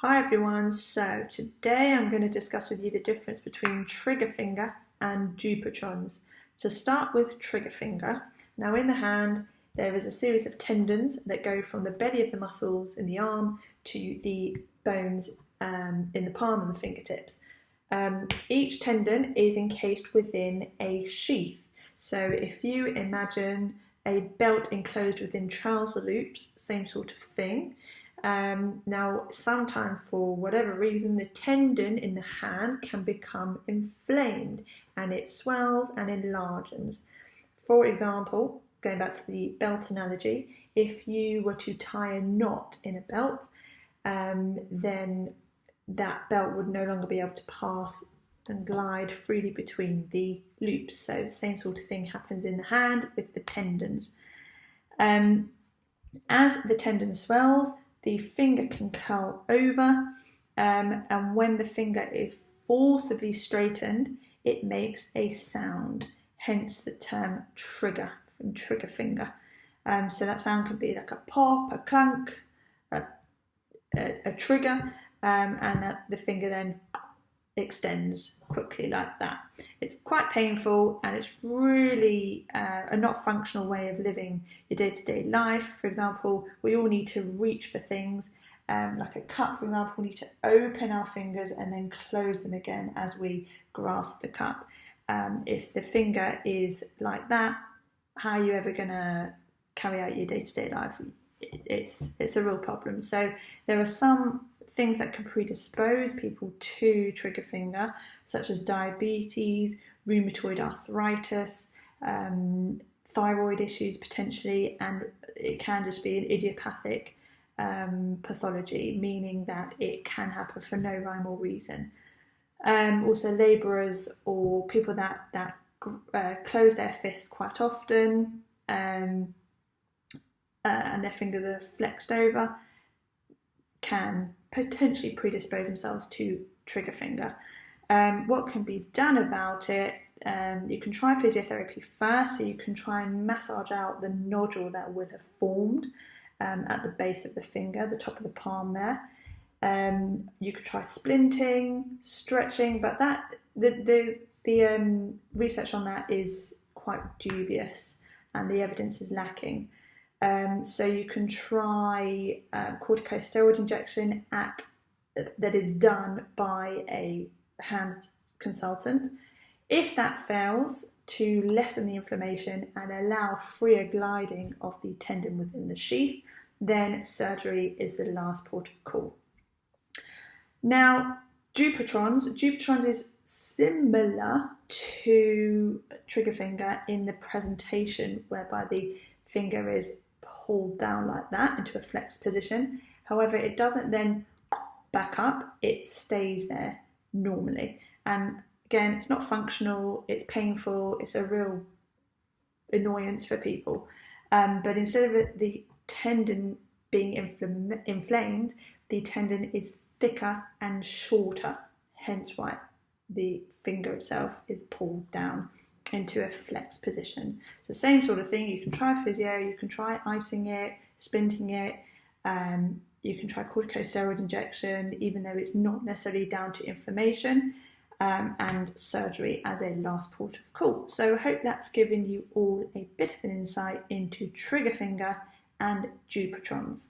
Hi everyone, so today I'm going to discuss with you the difference between trigger finger and Dupuytrens. To start with trigger finger, now in the hand there is a series of tendons that go from the belly of the muscles in the arm to the bones in the palm and the fingertips. Each tendon is encased within a sheath. So if you imagine a belt enclosed within trouser loops, same sort of thing. Now, sometimes for whatever reason, the tendon in the hand can become inflamed and it swells and enlarges. For example, going back to the belt analogy, if you were to tie a knot in a belt, then that belt would no longer be able to pass and glide freely between the loops. So the same sort of thing happens in the hand with the tendons. As the tendon swells, the finger can curl over, and when the finger is forcibly straightened, it makes a sound, hence the term trigger, from trigger finger. So that sound can be like a pop, a clunk, a trigger, and that the finger then extends quickly like that. It's quite painful and it's really a not functional way of living your day-to-day life. For example, we all need to reach for things, like a cup, for example. We need to open our fingers and then close them again as we grasp the cup. If the finger is like that, how are you ever going to carry out your day-to-day life? It's a real problem. So there are some things that can predispose people to trigger finger, such as diabetes, rheumatoid arthritis, thyroid issues potentially, and it can just be an idiopathic pathology, meaning that it can happen for no rhyme or reason. Also labourers or people that close their fists quite often, and their fingers are flexed over, can potentially predispose themselves to trigger finger. What can be done about it? You can try physiotherapy first, so you can try and massage out the nodule that would have formed at the base of the finger, the top of the palm there. You could try splinting, stretching, but the research on that is quite dubious and the evidence is lacking. So you can try corticosteroid injection that is done by a hand consultant. If that fails to lessen the inflammation and allow freer gliding of the tendon within the sheath, then surgery is the last port of call. Now, Dupuytren's is similar to trigger finger in the presentation, whereby the finger is pulled down like that into a flexed position. However, it doesn't then back up, it stays there normally. And again, it's not functional, it's painful, it's a real annoyance for people. But instead of the tendon being inflamed, the tendon is thicker and shorter, hence why the finger itself is pulled down into a flexed position. So same sort of thing, you can try physio, you can try icing it, splinting it, you can try corticosteroid injection, even though it's not necessarily down to inflammation, and surgery as a last port of call. So I hope that's given you all a bit of an insight into trigger finger and Dupuytren's.